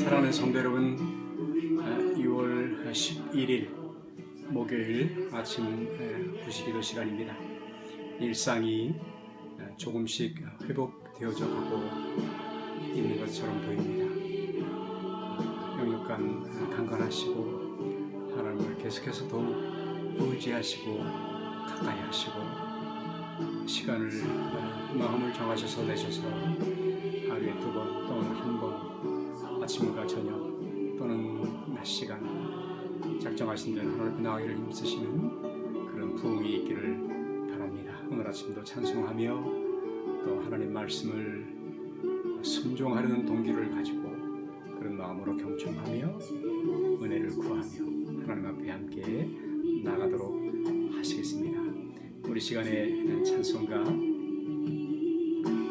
사랑하는 성도 여러분, 6월 11일 목요일 아침 구시기도 시간입니다. 일상이 조금씩 회복되어져 가고 있는 것처럼 보입니다. 영육간 강건하시고 하나님을 계속해서 더욱 의지하시고 가까이 하시고 시간을 마음을 정하셔서 내셔서 하루에 2번 또는 1번 아침과 저녁 또는 낮 시간 작정하신 대로 하나님 나가기를 힘쓰시는 그런 부흥이 있기를 바랍니다. 오늘 아침도 찬송하며 또 하나님 말씀을 순종하려는 동기를 가지고 그런 마음으로 경청하며 은혜를 구하며 하나님 앞에 함께 나가도록 하시겠습니다. 우리 시간의 찬송가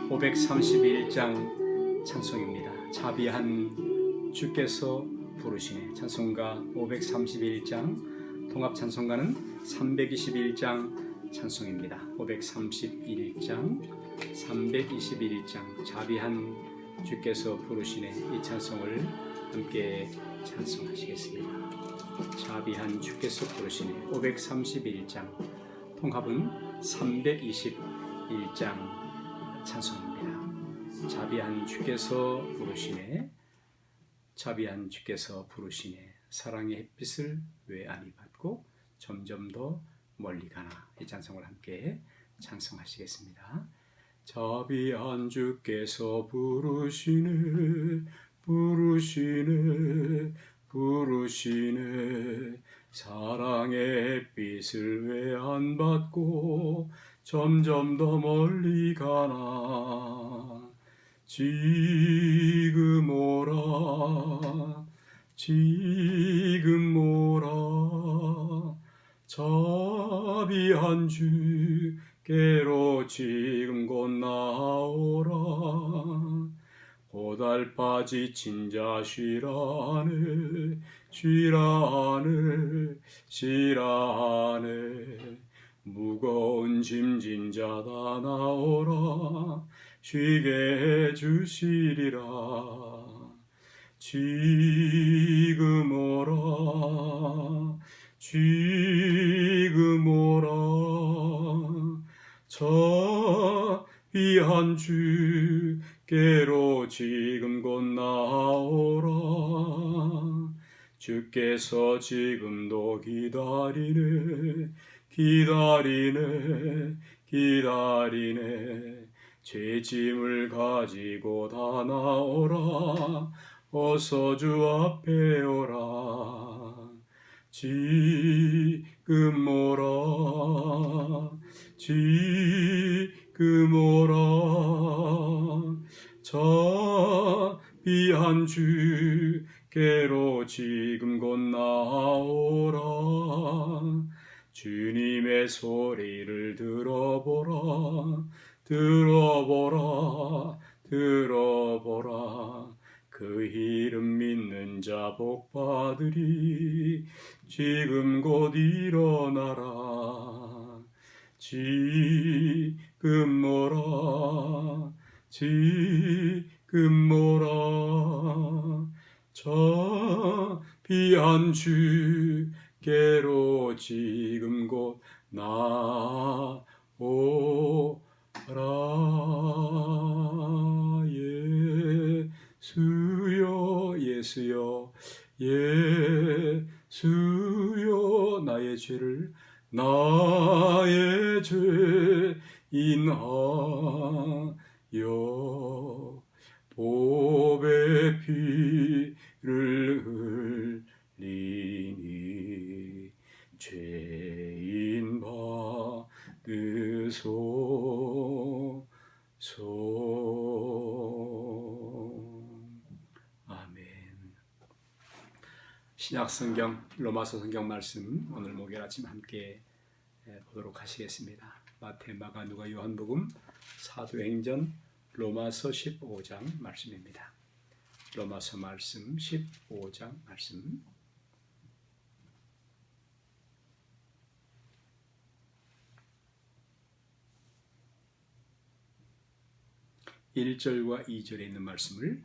531장 찬송입니다. 자비한 주께서 부르시네. 찬송가 531장, 통합 찬송가는 321장 찬송입니다. 531장, 321장 자비한 주께서 부르시네. 이 찬송을 함께 찬송하시겠습니다. 자비한 주께서 부르시네. 531장, 통합은 321장 찬송입니다. 자비한 주께서 부르시네. 자비한 주께서 부르시네. 사랑의 햇빛을 왜 안 받고 점점 더 멀리 가나. 이 찬송을 함께 찬송하시겠습니다. 자비한 주께서 부르시네. 부르시네. 부르시네. 사랑의 햇빛을 왜 안 받고 점점 더 멀리 가나. 지금 오라. 지금 오라. 자비한 주께로 지금 곧 나오라. 고달파 지친 자 쉬라네. 쉬라네. 쉬라네. 무거운 짐진 자 다 나오라. 쉬게 해주시리라. 지금 오라. 지금 오라. 자비한 주께로 지금 곧 나오라. 주께서 지금도 기다리네. 기다리네. 기다리네. 제 짐을 가지고 다 나오라. 어서 주 앞에 오라. 지금 오라. 지금 오라. 자비한 주께로 지금 곧 나오라. 주님의 소리를 들어보라. 들어보라. 들어보라. 그 이름 믿는 자 복받으리. 지금 곧 일어나라. 지금 오라. 지금 오라. 자비한 주께로 지금 곧 나오라. 예수여. 예수여. 예수여. 나의 죄를 나의 죄 인하여 보배 피를 흘리니 죄인 받으소서. 아멘. 신약성경 로마서 성경 말씀 오늘 목요일 아침 함께 보도록 하시겠습니다. 마태, 마가, 누가, 요한복음, 사도행전, 로마서 15장 말씀입니다. 로마서 말씀 15장 말씀. 1절과 2절에 있는 말씀을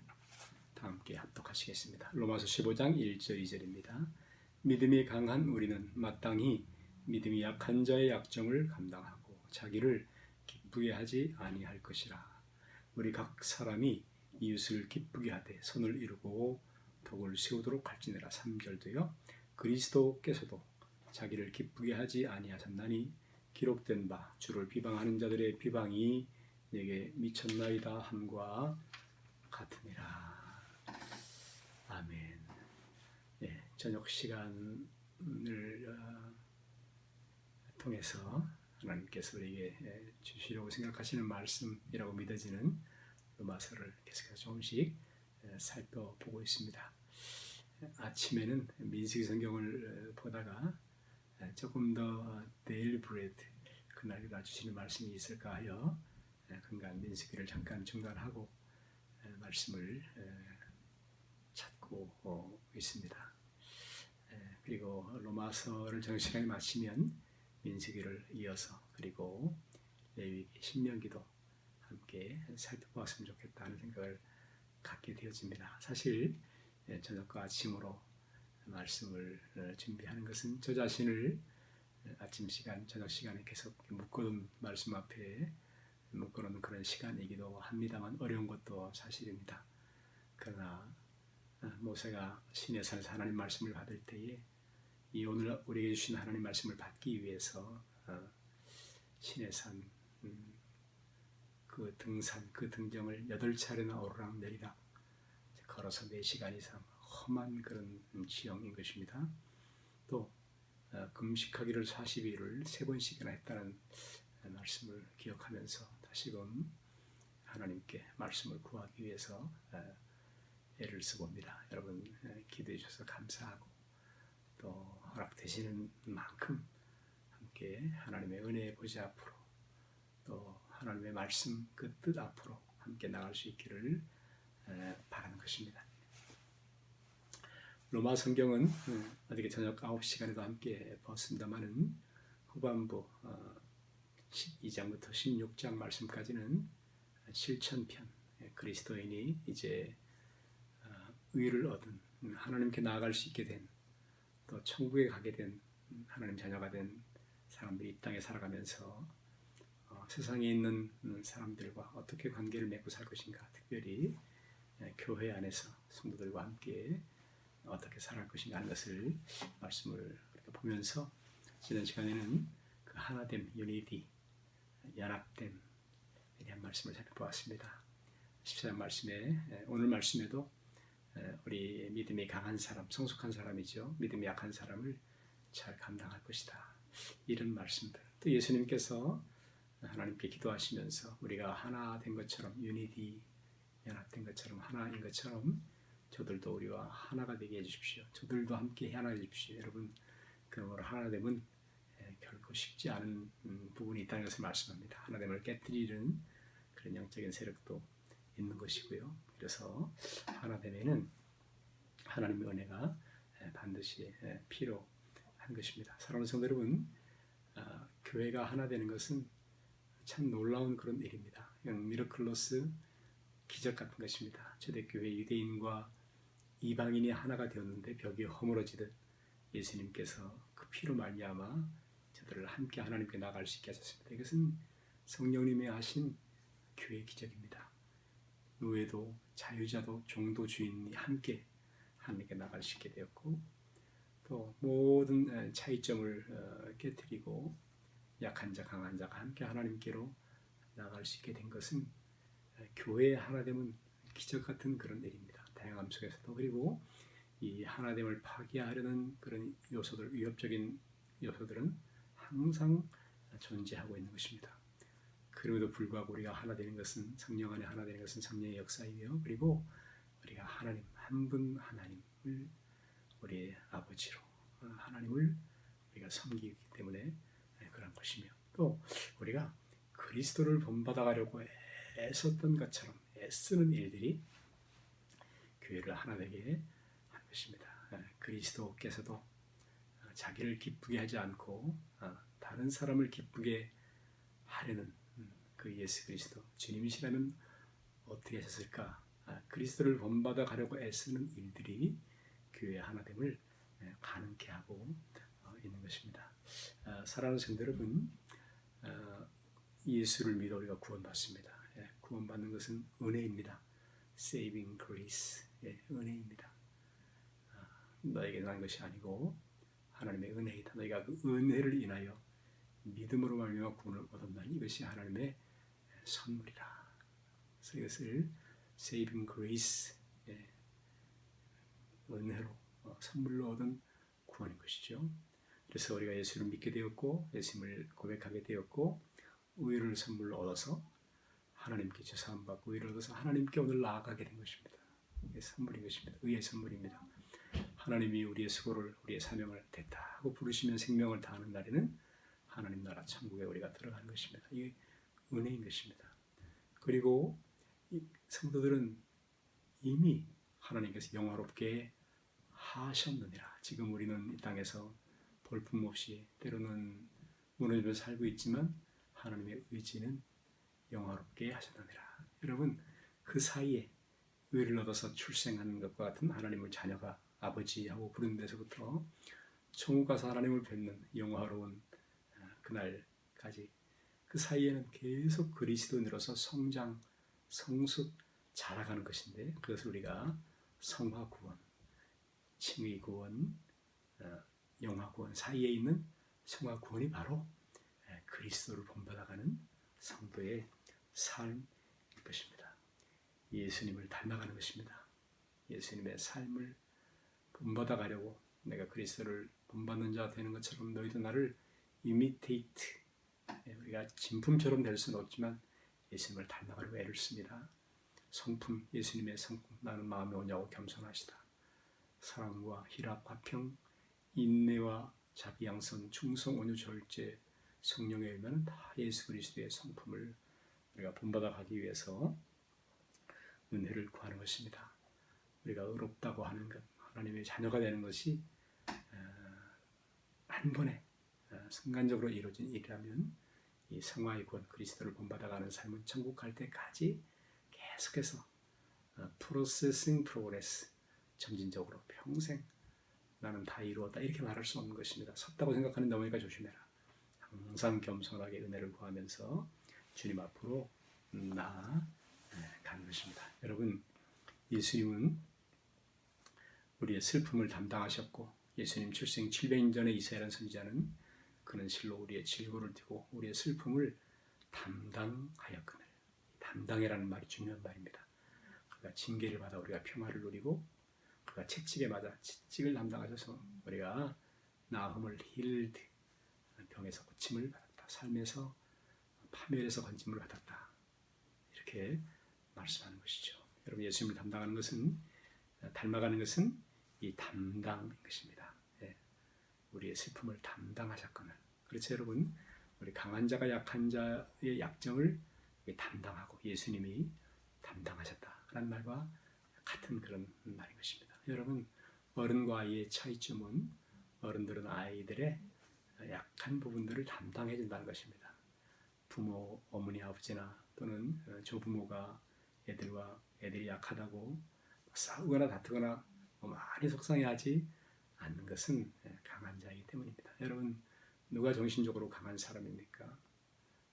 다 함께 합독하시겠습니다. 로마서 15장 1절 2절입니다. 믿음이 강한 우리는 마땅히 믿음이 약한 자의 약점을 감당하고 자기를 기쁘게 하지 아니할 것이라. 우리 각 사람이 이웃을 기쁘게 하되 선을 이루고 덕을 세우도록 할지니라. 3절도요. 그리스도께서도 자기를 기쁘게 하지 아니하셨나니 기록된 바 주를 비방하는 자들의 비방이 내게 미쳤나이다 함과 같으니라. 아멘. 예, 저녁 시간을 통해서 하나님께서 우리에게 주시려고 생각하시는 말씀이라고 믿어지는 로마서를 계속해서 조금씩 살펴보고 있습니다. 아침에는 민수기 성경을 보다가 조금 더 데일리 브레드 그날마다 주시는 말씀이 있을까 하여 금간 민수기를 잠깐 중단하고 말씀을 찾고 있습니다. 그리고 로마서를 정시간에 마치면 민수기를 이어서 그리고 레위기, 신명기도 함께 살펴보았으면 좋겠다는 생각을 갖게 되어집니다. 사실 저녁과 아침으로 말씀을 준비하는 것은 저 자신을 아침 시간, 저녁 시간에 계속 묶어둔 말씀 앞에 묶어놓은 그런 시간이기도 합니다만 어려운 것도 사실입니다. 그러나 모세가 시내 산에서 하나님 말씀을 받을 때에 이 오늘 우리에게 주신 하나님 말씀을 받기 위해서 시내 산 그 등산, 그 등정을 8차례나 오르락 내리락 걸어서 4시간 이상 험한 그런 지형인 것입니다. 또 금식하기를 40일을 3번씩이나 했다는 말씀을 기억하면서 다시금 하나님께 말씀을 구하기 위해서 애를 쓰고입니다. 여러분 기도해 주셔서 감사하고 또 허락되시는 만큼 함께 하나님의 은혜의 보좌 앞으로 또 하나님의 말씀 그 뜻 앞으로 함께 나갈 수 있기를 바라는 것입니다. 로마 성경은 어저께 저녁 9시간에도 함께 봤습니다마는 후반부 12장부터 16장 말씀까지는 실천편, 그리스도인이 이제 의를 얻은 하나님께 나아갈 수 있게 된 또 천국에 가게 된 하나님 자녀가 된 사람들이 이 땅에 살아가면서 세상에 있는 사람들과 어떻게 관계를 맺고 살 것인가, 특별히 교회 안에서 성도들과 함께 어떻게 살아갈 것인가 하는 것을 말씀을 보면서 지난 시간에는 그 하나됨, 유니티, 연합됨에 대한 말씀을 살펴보았습니다. 14장 말씀에 오늘 말씀에도 우리 믿음이 강한 사람, 성숙한 사람이죠. 믿음이 약한 사람을 잘 감당할 것이다. 이런 말씀들. 또 예수님께서 하나님께 기도하시면서 우리가 하나 된 것처럼 유니티, 연합된 것처럼 하나인 것처럼 저들도 우리와 하나가 되게 해주십시오. 저들도 함께 하나 해주십시오. 여러분 그러므로 하나됨은 결코 쉽지 않은 부분이 있다는 것을 말씀합니다. 하나됨을 깨뜨리는 그런 영적인 세력도 있는 것이고요. 그래서 하나됨에는 하나님의 은혜가 반드시 필요한 것입니다. 사랑하는 성도 여러분, 교회가 하나 되는 것은 참 놀라운 그런 일입니다. 미러클로스 기적 같은 것입니다. 초대교회 유대인과 이방인이 하나가 되었는데 벽이 허물어지듯 예수님께서 그 피로 말미암아 저들을 함께 하나님께 나아갈 수 있게 하셨습니다. 이것은 성령님이 하신 교회 기적입니다. 노예도 자유자도 종도 주인이 함께 하나님께 나아갈 수 있게 되었고 또 모든 차이점을 깨뜨리고 약한 자 강한 자가 함께 하나님께로 나아갈 수 있게 된 것은 교회의 하나됨은 기적 같은 그런 일입니다. 다양함 속에서도. 그리고 이 하나됨을 파괴하려는 그런 요소들, 위협적인 요소들은 항상 존재하고 있는 것입니다. 그럼에도 불구하고 우리가 하나 되는 것은 성령 안에 하나 되는 것은 성령의 역사이며 그리고 우리가 하나님 한 분 하나님을 우리의 아버지로 하나님을 우리가 섬기기 때문에 그런 것이며 또 우리가 그리스도를 본받아가려고 애썼던 것처럼 애쓰는 일들이 교회를 하나 되게 한 것입니다. 그리스도께서도 자기를 기쁘게 하지 않고 다른 사람을 기쁘게 하려는 그 예수 그리스도 주님이시라면 어떻게 하셨을까 그리스도를 본받아 가려고 애쓰는 일들이 교회 하나됨을 가능케 하고 있는 것입니다. 사랑하는 성도 여러분, 예수를 믿어 우리가 구원받습니다. 구원받는 것은 은혜입니다. Saving grace, 은혜입니다. 너에게 난 것이 아니고 하나님의 은혜이다. 너희가 그 은혜를 인하여 믿음으로 말미암아 구원을 얻었나니 이것이 하나님의 선물이라. 그래서 이것을 Saving grace, 은혜로 선물로 얻은 구원인 것이죠. 그래서 우리가 예수를 믿게 되었고 예수님을 고백하게 되었고 의를 선물로 얻어서 하나님께 제사함받고 의를 얻어서 하나님께 오늘 나아가게 된 것입니다. 이게 선물인 것입니다. 의의 선물입니다. 하나님이 우리의 수고를 우리의 사명을 됐다 하고 부르시면 생명을 다하는 날에는 하나님 나라 천국에 우리가 들어가는 것입니다. 이게 은혜인 것입니다. 그리고 이 성도들은 이미 하나님께서 영화롭게 하셨느니라. 지금 우리는 이 땅에서 볼품없이 때로는 무너지면서 살고 있지만 하나님의 의지는 영화롭게 하셨느니라. 여러분, 그 사이에 의를 얻어서 출생하는 것과 같은 하나님을 자녀가 아버지하고 부르는 데서부터 천국 가서 하나님을 뵙는 영화로운 그날까지 그 사이에는 계속 그리스도인으로서 성장, 성숙, 자라가는 것인데 그것을 우리가 성화 구원, 칭의 구원, 영화 구원 사이에 있는 성화 구원이 바로 그리스도를 본받아가는 성도의 삶일 것입니다. 예수님을 닮아가는 것입니다. 예수님의 삶을 본받아가려고 내가 그리스도를 본받는 자 되는 것처럼 너희도 나를 imitate, 우리가 진품처럼 될 수는 없지만 예수님을 닮아가려고 애를 씁니다. 성품, 예수님의 성품, 나는 마음에 오냐고 겸손하시다. 사랑과 희락, 화평, 인내와 자비, 양선, 충성, 온유, 절제, 성령의 열매는 다 예수 그리스도의 성품을 우리가 본받아 가기 위해서 은혜를 구하는 것입니다. 우리가 의롭다고 하는 것, 하나님의 자녀가 되는 것이 한 번에 순간적으로 이루어진 일이라면 이 성화의 구원, 그리스도를 본받아가는 삶은 천국 갈 때까지 계속해서 프로세싱 프로그레스, 점진적으로 평생 나는 다 이루었다 이렇게 말할 수 없는 것입니다. 섰다고 생각하는 너희가 조심해라. 항상 겸손하게 은혜를 구하면서 주님 앞으로 나아가는 것입니다. 여러분, 예수님은 우리의 슬픔을 담당하셨고 예수님 출생 700년 전에 이사야라는 선지자는 그는 실로 우리의 질고를 띠고 우리의 슬픔을 담당하였거늘. 담당이라는 말이 중요한 말입니다. 그가 징계를 받아 우리가 평화를 누리고 그가 채찍에 맞아 채찍을 담당하셔서 우리가 나음을 힐드, 병에서 고침을 받았다. 삶에서 파멸에서 건짐을 받았다. 이렇게 말씀하는 것이죠. 여러분, 예수님을 담당하는 것은, 닮아가는 것은 이 담당인 것입니다. 우리의 슬픔을 담당하셨거늘. 그렇죠, 여러분? 우리 강한 자가 약한 자의 약점을 담당하고 예수님이 담당하셨다라는 말과 같은 그런 말인 것입니다. 여러분, 어른과 아이의 차이점은 어른들은 아이들의 약한 부분들을 담당해 준다는 것입니다. 부모, 어머니, 아버지나 또는 조부모가 애들이 약하다고 싸우거나 다투거나 많이 속상해하지 않는 것은 강한 자이기 때문입니다. 여러분, 누가 정신적으로 강한 사람입니까?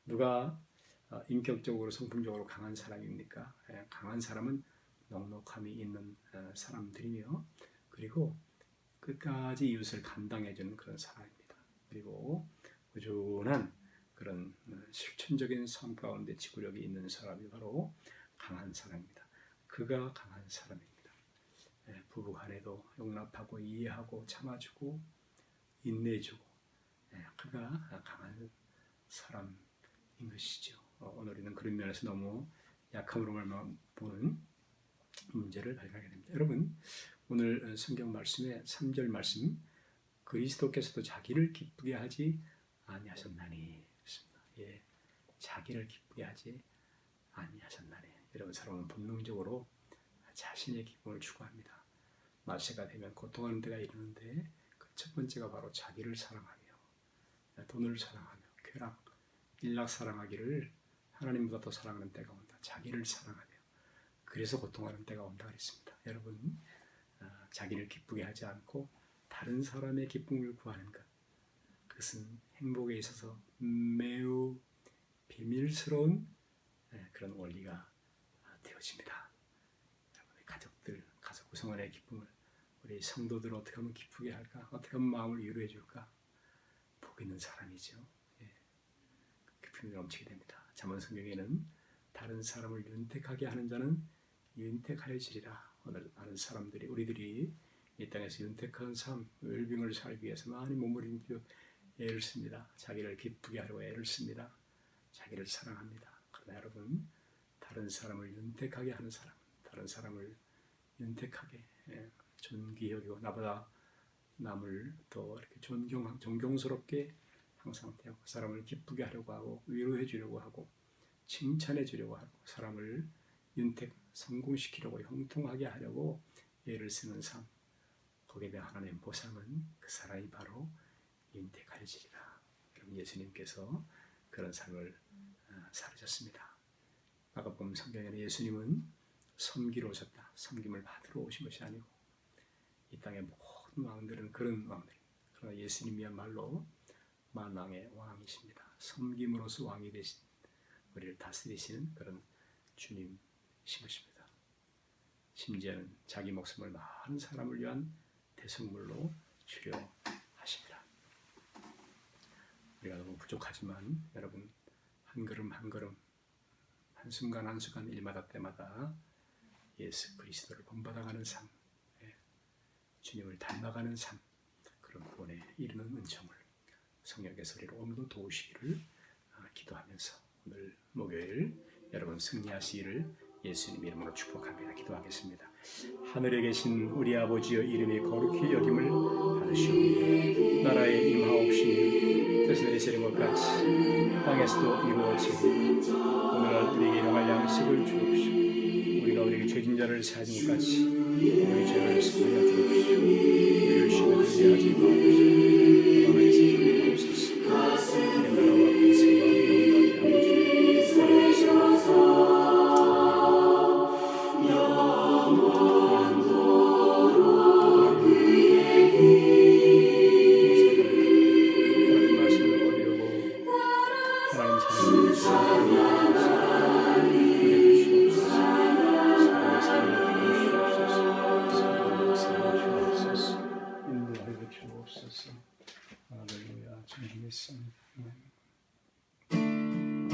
누가 인격적으로, 성품적으로 강한 사람입니까? 강한 사람은 넉넉함이 있는 사람들이며 그리고 끝까지 이웃을 감당해주는 그런 사람입니다. 그리고 꾸준한 그런 실천적인 삶 가운데 지구력이 있는 사람이 바로 강한 사람입니다. 그가 강한 사람입니다. 부부 간에도 용납하고 이해하고 참아주고 인내해주고 그가 강한 사람인 것이죠. 오늘 우리는 그런 면에서 너무 약함으로만 보는 문제를 발견하게 됩니다. 여러분, 오늘 성경 말씀의 3절 말씀, 그리스도께서도 자기를 기쁘게 하지 아니하셨나니. 자기를 기쁘게 하지 아니하셨나니. 여러분, 사람은 본능적으로 자신의 기쁨을 추구합니다. 마세가 되면 고통하는 때가 이르는데 그 첫 번째가 바로 자기를 사랑하며 돈을 사랑하며 쾌락, 일락 사랑하기를 하나님보다 더 사랑하는 때가 온다. 자기를 사랑하며 그래서 고통하는 때가 온다 그랬습니다. 여러분, 자기를 기쁘게 하지 않고 다른 사람의 기쁨을 구하는 것, 그것은 행복에 있어서 매우 비밀스러운 그런 원리가 되어집니다. 여러분의 가족들, 가족 구성원의 기쁨을 우리 성도들 어떻게 하면 기쁘게 할까? 어떻게 하면 마음을 위로해 줄까? 복 있는 사람이죠. 기쁨이 넘치게 됩니다. 잠언 성경에는 다른 사람을 윤택하게 하는 자는 윤택하여지리라. 오늘 많은 사람들이 우리들이 이 땅에서 윤택한 삶, 웰빙을 살기 위해서 많이 몸부림쳐 애를 씁니다. 자기를 기쁘게 하려고 애를 씁니다. 자기를 사랑합니다. 그러나 여러분, 다른 사람을 윤택하게 하는 사람, 다른 사람을 윤택하게 존귀 여기고 나보다 남을 또 이렇게 존경스럽게 항상 그 사람을 기쁘게 하려고 하고 위로해 주려고 하고 칭찬해 주려고 하고 사람을 윤택 성공시키려고 형통하게 하려고 애를 쓰는 삶, 거기에 대한 하나님의 보상은 그 사람이 바로 윤택하여지리라. 여러분, 예수님께서 그런 삶을 살으셨습니다. 마가복음 성경에는 예수님은 섬기러 오셨다. 섬김을 받으러 오신 것이 아니고 이 땅의 모든 왕들은 그런 왕들입니다. 그러나 예수님이야말로 만왕의 왕이십니다. 섬김으로써 왕이 되신 우리를 다스리시는 그런 주님이신 것입니다. 심지어는 자기 목숨을 많은 사람을 위한 대속물로 주려 하십니다. 우리가 너무 부족하지만 여러분, 한 걸음 한 걸음, 한순간 한순간 일마다 때마다 예수 그리스도를 본받아가는 삶, 주님을 닮아가는 삶, 그런 구원에 이르는 은총을 성령의 소리로 오늘도 도우시기를 기도하면서 오늘 목요일 여러분 승리하시기를 예수님 이름으로 축복합니다. 기도하겠습니다. 하늘에 계신 우리 아버지여, 이름이 거룩히 여김을 받으시오. 나라의 임하옵시며 뜻을 이루신 것 같이 땅에서도 이루어지고 오늘날 우리에게 일용할 양식을 주옵시오. 우리가 우리에게 죄진 자를 사하신 것 같이 우리 죄를 사하여 주옵시오. 우리를 시험에 들게 하지 마옵시오. 나라에서 주옵소서. 내 나라와 권세와 영광이 아버지 살아계시옵소서. 주옵소서. 할렐루야. 주님 믿습니다.